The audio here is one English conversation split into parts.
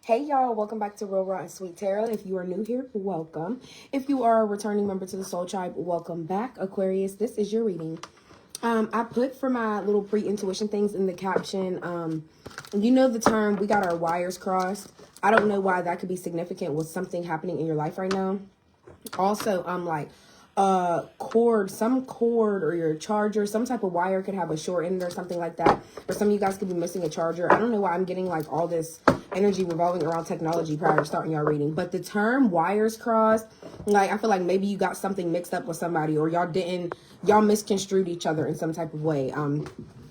Hey y'all, welcome back to Real Raw and Sweet Tarot. If you are new here, welcome. If you are a returning member to the Soul Tribe, welcome back. Aquarius, this is your reading. I put for my little pre-intuition things in the caption, you know the term, we got our wires crossed. I don't know why that could be significant with something happening in your life right now. Also, some cord or your charger, some type of wire could have a short end or something like that. Or some of you guys could be missing a charger. I don't know why I'm getting like all this energy revolving around technology prior to starting y'all reading. But the term wires crossed, like I feel like maybe you got something mixed up with somebody, or y'all misconstrued each other in some type of way.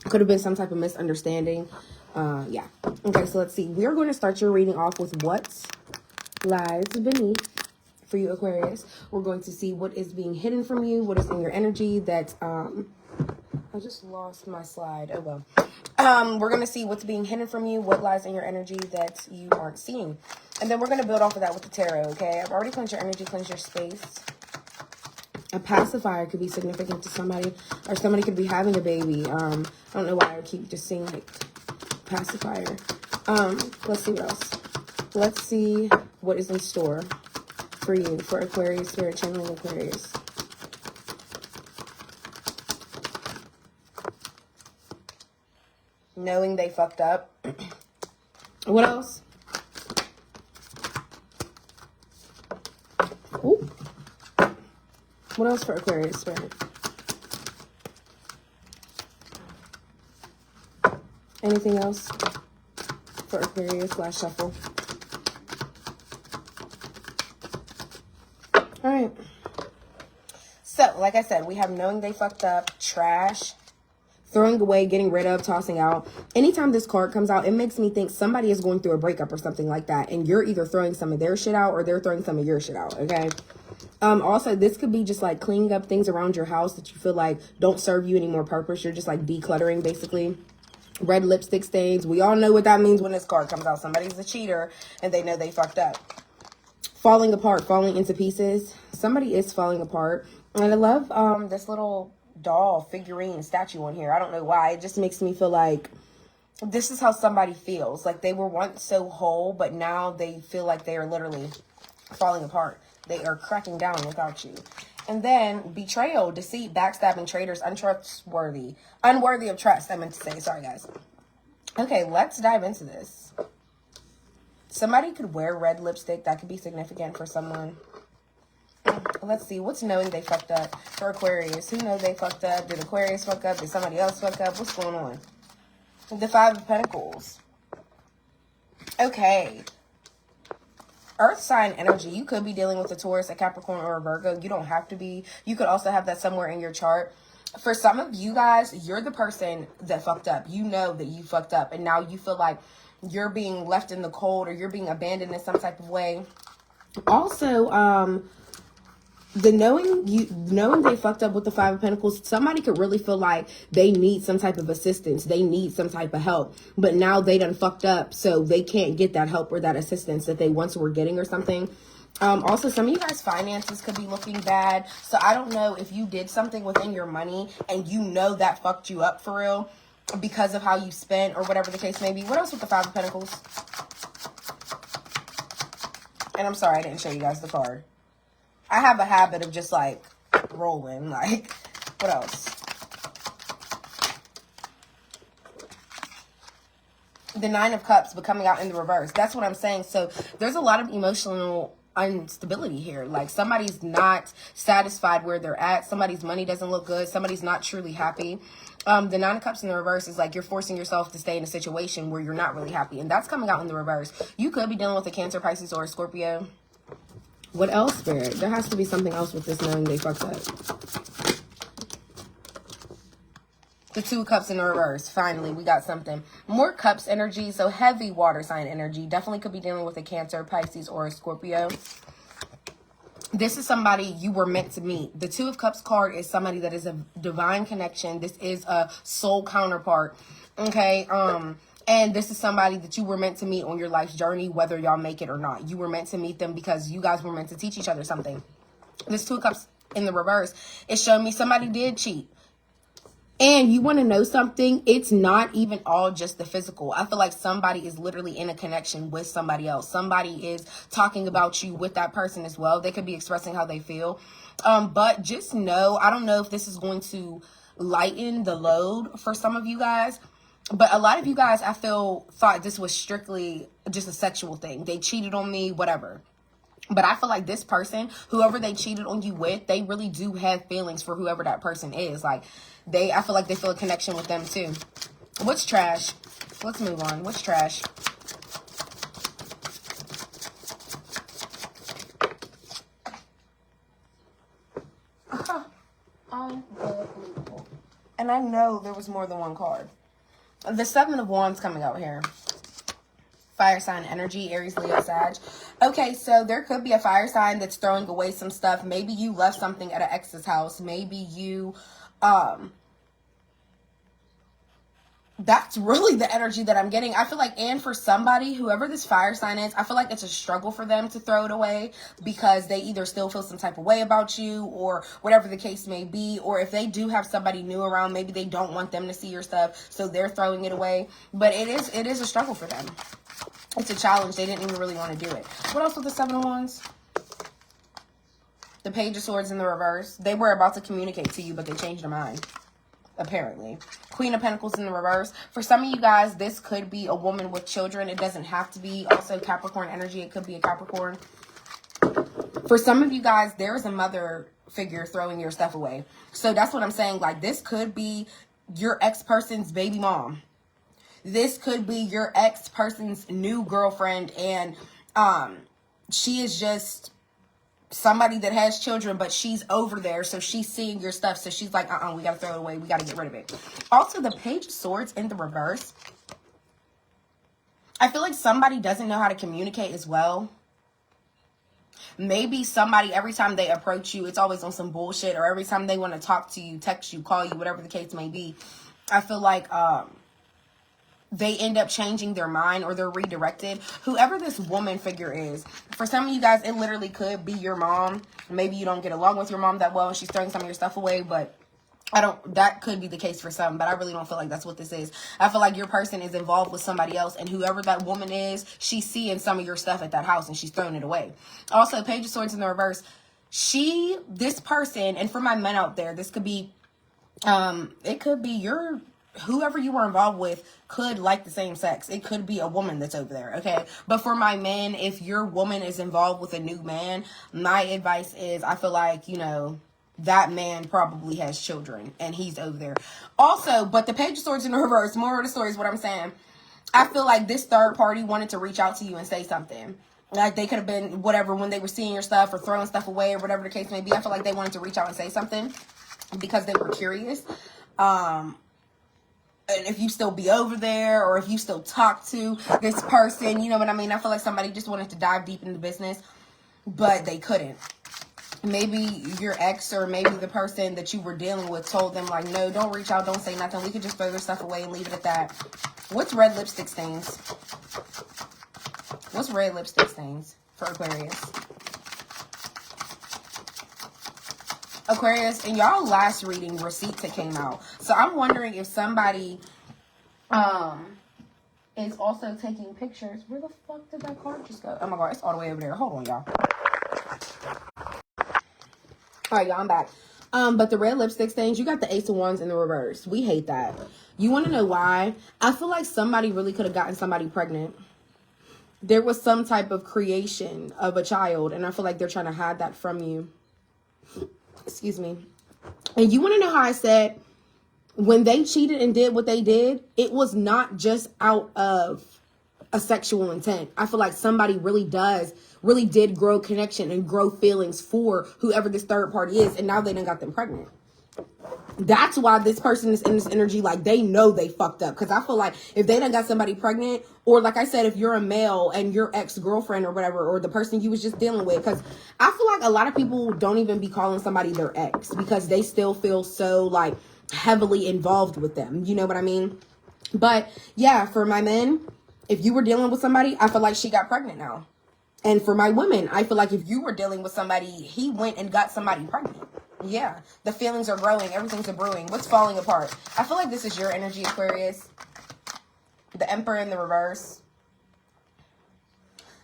Could have been some type of misunderstanding. Yeah. Okay, so let's see. We're going to start your reading off with what lies beneath. For you, Aquarius, we're going to see what is being hidden from you, what is in your energy that, I just lost my slide. Oh, well. We're going to see what's being hidden from you, what lies in your energy that you aren't seeing. And then we're going to build off of that with the tarot, okay? I've already cleansed your energy, cleansed your space. A pacifier could be significant to somebody, or somebody could be having a baby. I don't know why I keep just seeing, like, pacifier. Let's see what else. Let's see what is in store for you, for Aquarius, Spirit channeling Aquarius. Knowing they fucked up. What else? Ooh. What else for Aquarius, Spirit? Anything else for Aquarius / shuffle? All right. So, like I said, we have knowing they fucked up, trash, throwing away, getting rid of, tossing out. Anytime this card comes out, it makes me think somebody is going through a breakup or something like that. And you're either throwing some of their shit out or they're throwing some of your shit out, okay? Also, this could be just like cleaning up things around your house that you feel like don't serve you any more purpose. You're just like decluttering, basically. Red lipstick stains. We all know what that means when this card comes out. Somebody's a cheater and they know they fucked up. Falling apart, falling into pieces. Somebody is falling apart. And I love this little doll figurine statue on here. I don't know why. It just makes me feel like this is how somebody feels. Like they were once so whole, but now they feel like they are literally falling apart. They are cracking down without you. And then betrayal, deceit, backstabbing, traitors, untrustworthy, unworthy of trust. I meant to say. Sorry, guys. Okay, let's dive into this. Somebody could wear red lipstick. That could be significant for someone. Let's see. What's knowing they fucked up for Aquarius? Who knows they fucked up? Did Aquarius fuck up? Did somebody else fuck up? What's going on? The Five of Pentacles. Okay. Earth sign energy. You could be dealing with a Taurus, a Capricorn, or a Virgo. You don't have to be. You could also have that somewhere in your chart. For some of you guys, you're the person that fucked up. You know that you fucked up. And now you feel like you're being left in the cold or you're being abandoned in some type of way. Also, the knowing they fucked up with the Five of Pentacles, somebody could really feel like they need some type of assistance. They need some type of help. But now they done fucked up, so they can't get that help or that assistance that they once were getting or something. Also, some of you guys' finances could be looking bad. So I don't know if you did something within your money and you know that fucked you up for real because of how you spent or whatever the case may be. What else with the Five of Pentacles? And I'm sorry I didn't show you guys the card. I have a habit of just like rolling. Like, what else? The Nine of Cups, but coming out in the reverse. That's what I'm saying. So there's a lot of emotional instability here. Like somebody's not satisfied where they're at. Somebody's money doesn't look good. Somebody's not truly happy. The Nine of Cups in the reverse is like you're forcing yourself to stay in a situation where you're not really happy. And that's coming out in the reverse. You could be dealing with a Cancer, Pisces, or a Scorpio. What else, Spirit? There has to be something else with this knowing they fucked up. The Two of Cups in the reverse. Finally, we got something. More Cups energy. So heavy water sign energy. Definitely could be dealing with a Cancer, Pisces, or a Scorpio. This is somebody you were meant to meet. The Two of Cups card is somebody that is a divine connection. This is a soul counterpart. Okay, and this is somebody that you were meant to meet on your life's journey, whether y'all make it or not. You were meant to meet them because you guys were meant to teach each other something. This Two of Cups in the reverse is showing me somebody did cheat. And you want to know something? It's not even all just the physical. I feel like somebody is literally in a connection with somebody else. Somebody is talking about you with that person as well. They could be expressing how they feel. But just know, I don't know if this is going to lighten the load for some of you guys. But a lot of you guys, I feel, thought this was strictly just a sexual thing. They cheated on me, whatever. But I feel like this person, whoever they cheated on you with, they really do have feelings for whoever that person is. Like, I feel like they feel a connection with them too. What's trash? Let's move on. What's trash? Unbelievable. And I know there was more than one card. The Seven of Wands coming out here. Fire sign energy, Aries, Leo, Sag. Okay, so there could be a fire sign that's throwing away some stuff. Maybe you left something at an ex's house. Maybe you, that's really the energy that I'm getting. I feel like, and for somebody, whoever this fire sign is, I feel like it's a struggle for them to throw it away because they either still feel some type of way about you or whatever the case may be. Or if they do have somebody new around, maybe they don't want them to see your stuff, so they're throwing it away. But it is a struggle for them. It's a challenge. They didn't even really want to do it. What else with the Seven of Wands? The Page of Swords in the reverse. They were about to communicate to you, but they changed their mind. Apparently. Queen of Pentacles in the reverse. For some of you guys, this could be a woman with children. It doesn't have to be. Also, Capricorn energy. It could be a Capricorn. For some of you guys, there is a mother figure throwing your stuff away. So that's what I'm saying. Like, this could be your ex-person's baby mom. This could be your ex-person's new girlfriend, and she is just somebody that has children, but she's over there, so she's seeing your stuff, so she's like, we gotta throw it away, we gotta get rid of it. Also, the Page of Swords in the reverse. I feel like somebody doesn't know how to communicate as well. Maybe somebody, every time they approach you, it's always on some bullshit, or every time they want to talk to you, text you, call you, whatever the case may be. I feel like, they end up changing their mind or they're redirected. Whoever this woman figure is, for some of you guys, it literally could be your mom. Maybe you don't get along with your mom that well and she's throwing some of your stuff away, but that could be the case for some, but I really don't feel like that's what this is. I feel like your person is involved with somebody else, and whoever that woman is, she's seeing some of your stuff at that house and she's throwing it away. Also, Page of Swords in the reverse. This person, and for my men out there, this could be, it could be whoever you were involved with could like the same sex. It could be a woman that's over there, okay? But for my men, if your woman is involved with a new man, my advice is, I feel like, that man probably has children and he's over there. Also, but the Page of Swords in the reverse, moral of the story is what I'm saying. I feel like this third party wanted to reach out to you and say something. Like, they could have been, whatever, when they were seeing your stuff or throwing stuff away or whatever the case may be. I feel like they wanted to reach out and say something because they were curious. And if you still be over there, or if you still talk to this person, you know what I mean? I feel like somebody just wanted to dive deep into the business, but they couldn't. Maybe your ex or maybe the person that you were dealing with told them, like, no, don't reach out, don't say nothing. We could just throw their stuff away and leave it at that. What's red lipstick stains? What's red lipstick stains for Aquarius? Aquarius, in y'all last reading, receipts that came out. So I'm wondering if somebody is also taking pictures. Where the fuck did that card just go? Oh my god, it's all the way over there. Hold on, y'all. Alright, y'all, I'm back. But the red lipstick stains, you got the Ace of Wands in the reverse. We hate that. You want to know why? I feel like somebody really could have gotten somebody pregnant. There was some type of creation of a child, and I feel like they're trying to hide that from you. Excuse me. And you want to know how I said when they cheated and did what they did, it was not just out of a sexual intent. I feel like somebody really did grow connection and grow feelings for whoever this third party is, and now they done got them pregnant. That's why this person is in this energy, like they know they fucked up. Because I feel like if they done got somebody pregnant, or like I said, if you're a male and your ex-girlfriend or whatever, or the person you was just dealing with, because I feel like a lot of people don't even be calling somebody their ex because they still feel so like heavily involved with them. You know what I mean? But yeah, for my men, if you were dealing with somebody, I feel like she got pregnant now. And for my women, I feel like if you were dealing with somebody, he went and got somebody pregnant. Yeah, the feelings are growing. Everything's a brewing. What's falling apart? I feel like this is your energy, Aquarius. The Emperor in the reverse.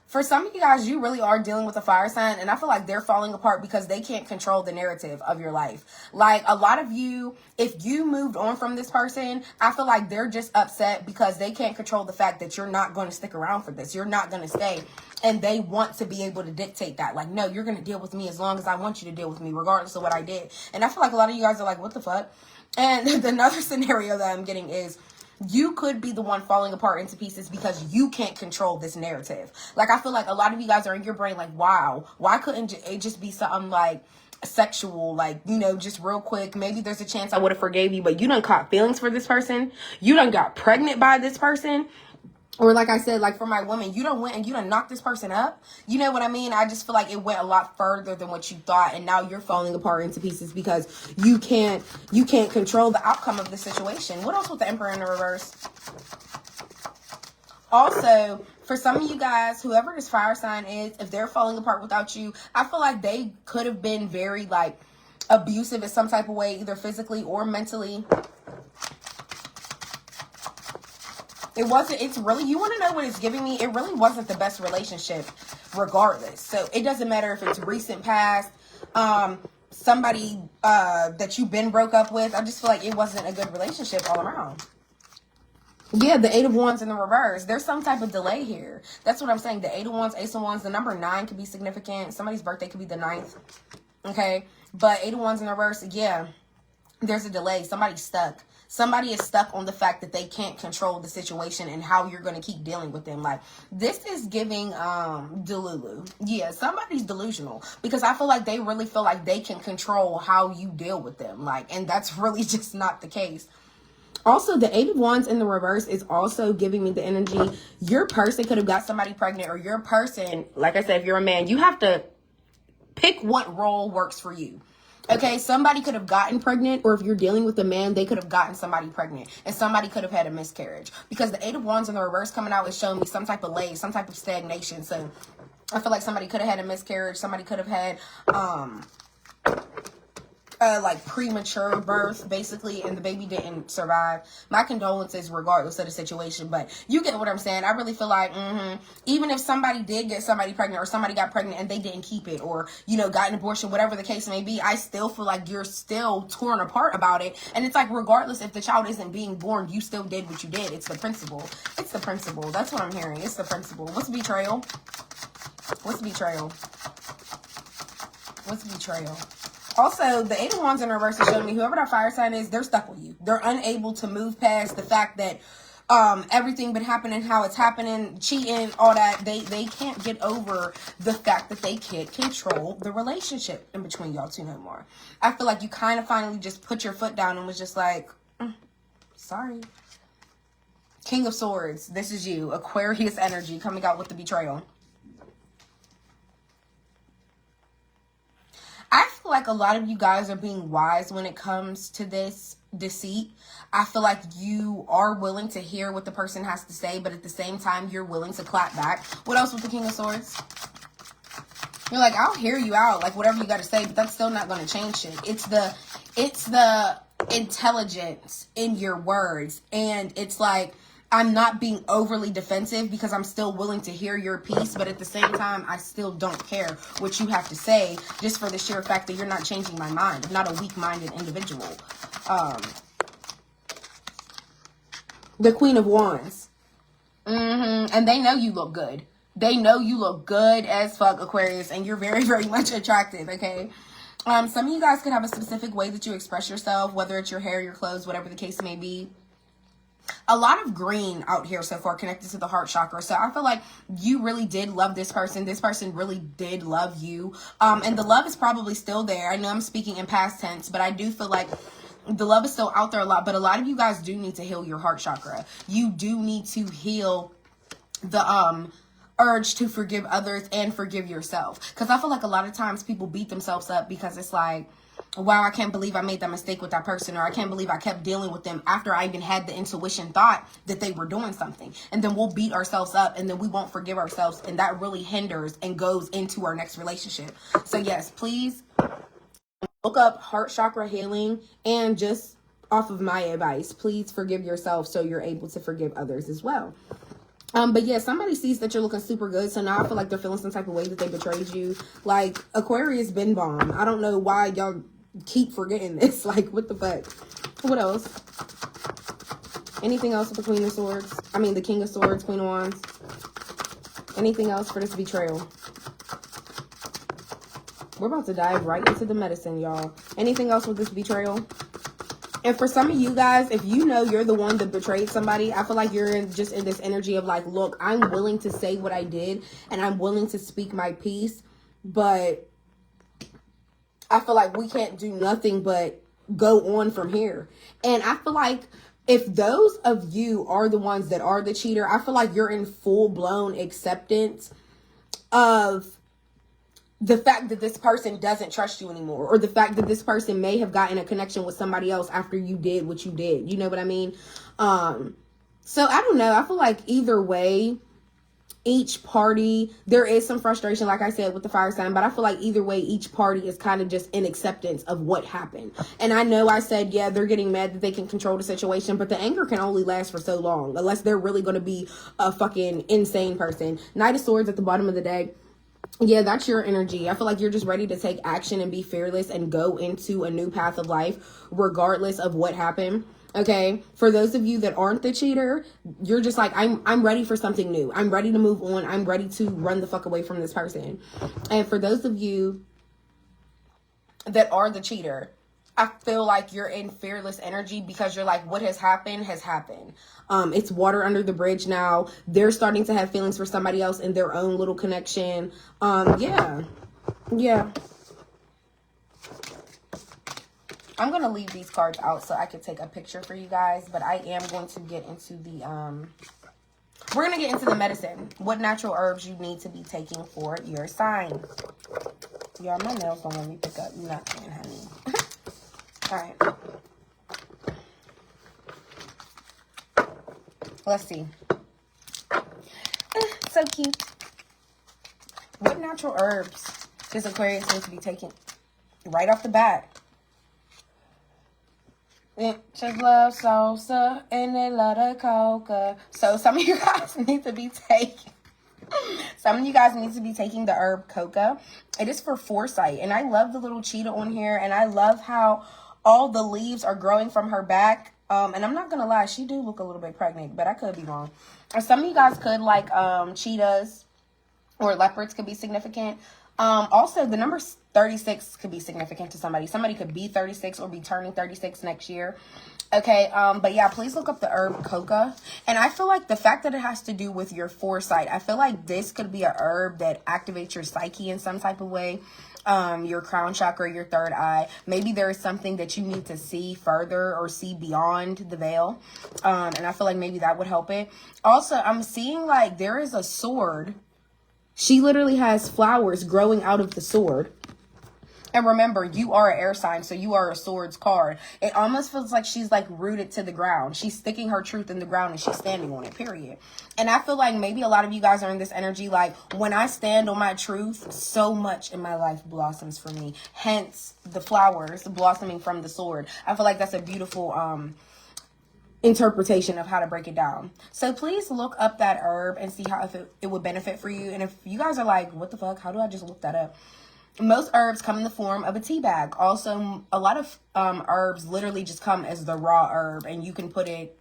For some of you guys, you really are dealing with a fire sign, and I feel like they're falling apart because they can't control the narrative of your life. Like, a lot of you, if you moved on from this person, I feel like they're just upset because they can't control the fact that you're not going to stick around for this. You're not going to stay, and they want to be able to dictate that. Like, no, you're going to deal with me as long as I want you to deal with me, regardless of what I did. And I feel like a lot of you guys are like, what the fuck? And another scenario that I'm getting is, you could be the one falling apart into pieces because you can't control this narrative. Like, I feel like a lot of you guys are in your brain like, wow, why couldn't it just be something like sexual, like, you know, just real quick, maybe there's a chance I would have forgave you, but you done caught feelings for this person, you done got pregnant by this person. Or like I said, like for my woman, you done went and you done knocked this person up. You know what I mean? I just feel like it went a lot further than what you thought. And now you're falling apart into pieces because you can't control the outcome of the situation. What else with the Emperor in the reverse? Also, for some of you guys, whoever this fire sign is, if they're falling apart without you, I feel like they could have been very like abusive in some type of way, either physically or mentally. It's really, you want to know what it's giving me? It really wasn't the best relationship regardless. So it doesn't matter if it's recent past, somebody that you've been broke up with. I just feel like it wasn't a good relationship all around. Yeah, the 8 of Wands in the reverse. There's some type of delay here. That's what I'm saying. The 8 of Wands, Ace of Wands, the number 9 could be significant. Somebody's birthday could be the 9th. Okay. But 8 of Wands in the reverse, yeah, there's a delay. Somebody's stuck. Somebody is stuck on the fact that they can't control the situation and how you're going to keep dealing with them. Like, this is giving delulu. Yeah, somebody's delusional because I feel like they really feel like they can control how you deal with them. Like, and that's really just not the case. Also, the 8 of Wands in the reverse is also giving me the energy. Your person could have got somebody pregnant, or your person, like I said, if you're a man, you have to pick what role works for you. Okay, somebody could have gotten pregnant, or if you're dealing with a man, they could have gotten somebody pregnant, and somebody could have had a miscarriage. Because the 8 of Wands in the reverse coming out is showing me some type of delay, some type of stagnation. So I feel like somebody could have had a miscarriage, somebody could have had like premature birth basically, and the baby didn't survive. My condolences regardless of the situation, but you get what I'm saying. I really feel like even if somebody did get somebody pregnant, or somebody got pregnant and they didn't keep it, or you know, got an abortion, whatever the case may be, I still feel like you're still torn apart about it. And it's like, regardless if the child isn't being born, you still did what you did. It's the principle. It's the principle. That's what I'm hearing. It's the principle. What's betrayal? What's betrayal? What's betrayal? Also, the 8 of Wands in reverse is showing me whoever that fire sign is, they're stuck with you. They're unable to move past the fact that everything been happening, how it's happening, cheating, all that. They can't get over the fact that they can't control the relationship in between y'all two no more. I feel like you kind of finally just put your foot down and was just like, sorry. King of Swords, this is you. Aquarius energy coming out with the betrayal. I feel like a lot of you guys are being wise when it comes to this deceit. I feel like you are willing to hear what the person has to say, but at the same time, you're willing to clap back. What else with the King of Swords? You're like, I'll hear you out, like whatever you got to say, but that's still not going to change shit. It's the intelligence in your words, and it's like, I'm not being overly defensive because I'm still willing to hear your piece, but at the same time, I still don't care what you have to say, just for the sheer fact that you're not changing my mind. I'm not a weak-minded individual. The Queen of Wands. And they know you look good. They know you look good as fuck, Aquarius, and you're very, very much attractive, okay? Some of you guys could have a specific way that you express yourself, whether it's your hair, your clothes, whatever the case may be. A lot of green out here so far connected to the heart chakra. So I feel like you really did love this person. This person really did love you. And the love is probably still there. I know I'm speaking in past tense, but I do feel like the love is still out there a lot. But a lot of you guys do need to heal your heart chakra. You do need to heal the urge to forgive others and forgive yourself. Because I feel like a lot of times people beat themselves up because it's like, wow, I can't believe I made that mistake with that person, or I can't believe I kept dealing with them after I even had the intuition thought that they were doing something. And then we'll beat ourselves up, and then we won't forgive ourselves, and that really hinders and goes into our next relationship. So yes, please look up heart chakra healing, and just off of my advice, please forgive yourself so you're able to forgive others as well. But yeah, somebody sees that you're looking super good, so now I feel like they're feeling some type of way that they betrayed you. Like, Aquarius been bomb. I don't know why y'all keep forgetting this. Like, what the fuck? What else? Anything else with the Queen of Swords? I mean, the King of Swords, Queen of Wands. Anything else for this betrayal? We're about to dive right into the medicine, y'all. Anything else with this betrayal? And for some of you guys, if you know you're the one that betrayed somebody, I feel like you're just in this energy of like, look, I'm willing to say what I did and I'm willing to speak my piece, but I feel like we can't do nothing but go on from here. And I feel like if those of you are the ones that are the cheater, I feel like you're in full-blown acceptance of the fact that this person doesn't trust you anymore, or the fact that this person may have gotten a connection with somebody else after you did what you did. You know what I mean? So I don't know. I feel like either way, each party, there is some frustration, like I said, with the fire sign, but I feel like either way, each party is kind of just in acceptance of what happened. And I know I said, yeah, they're getting mad that they can control the situation, but the anger can only last for so long, unless they're really going to be a fucking insane person. Knight of Swords at the bottom of the deck. Yeah, that's your energy. I feel like you're just ready to take action and be fearless and go into a new path of life, regardless of what happened. Okay, for those of you that aren't the cheater, you're just like, I'm ready for something new. I'm ready to move on. I'm ready to run the fuck away from this person. And for those of you that are the cheater, I feel like you're in fearless energy because you're like, what has happened has happened. It's water under the bridge now. They're starting to have feelings for somebody else in their own little connection. Yeah. I'm going to leave these cards out so I can take a picture for you guys, but I am going to get into the, we're going to get into the medicine. What natural herbs you need to be taking for your sign. Y'all, my nails don't let me pick up nothing, honey. All right. Let's see. So cute. What natural herbs does Aquarius need to be taking right off the bat? Just love salsa and they love the coca. So some of you guys need to be taking the herb coca. It is for foresight. And I love the little cheetah on here. And I love how all the leaves are growing from her back. And I'm not going to lie, she do look a little bit pregnant, but I could be wrong. Or some of you guys could like cheetahs or leopards could be significant. Also, the number 36 could be significant to somebody. Somebody could be 36 or be turning 36 next year. Okay, but yeah, please look up the herb coca. And I feel like the fact that it has to do with your foresight, I feel like this could be a herb that activates your psyche in some type of way. Your crown chakra, your third eye. Maybe there is something that you need to see further or see beyond the veil. And I feel like maybe that would help it. Also, I'm seeing like there is a sword. She literally has flowers growing out of the sword. And remember, you are an air sign, so you are a swords card. It almost feels like she's like rooted to the ground. She's sticking her truth in the ground and she's standing on it, period. And I feel like maybe a lot of you guys are in this energy like, when I stand on my truth, so much in my life blossoms for me. Hence, the flowers blossoming from the sword. I feel like that's a beautiful interpretation of how to break it down. So please look up that herb and see how if it would benefit for you. And if you guys are like, what the fuck? How do I just look that up? Most herbs come in the form of a tea bag. Also, a lot of herbs literally just come as the raw herb, and you can put it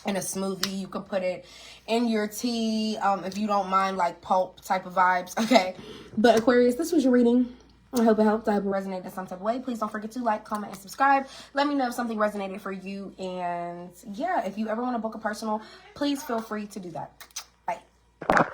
in a smoothie. You can put it in your tea if you don't mind like pulp type of vibes. Okay, but Aquarius, this was your reading. I hope it helped. I hope it resonated in some type of way. Please don't forget to like, comment, and subscribe. Let me know if something resonated for you. And yeah, if you ever want to book a personal, please feel free to do that. Bye.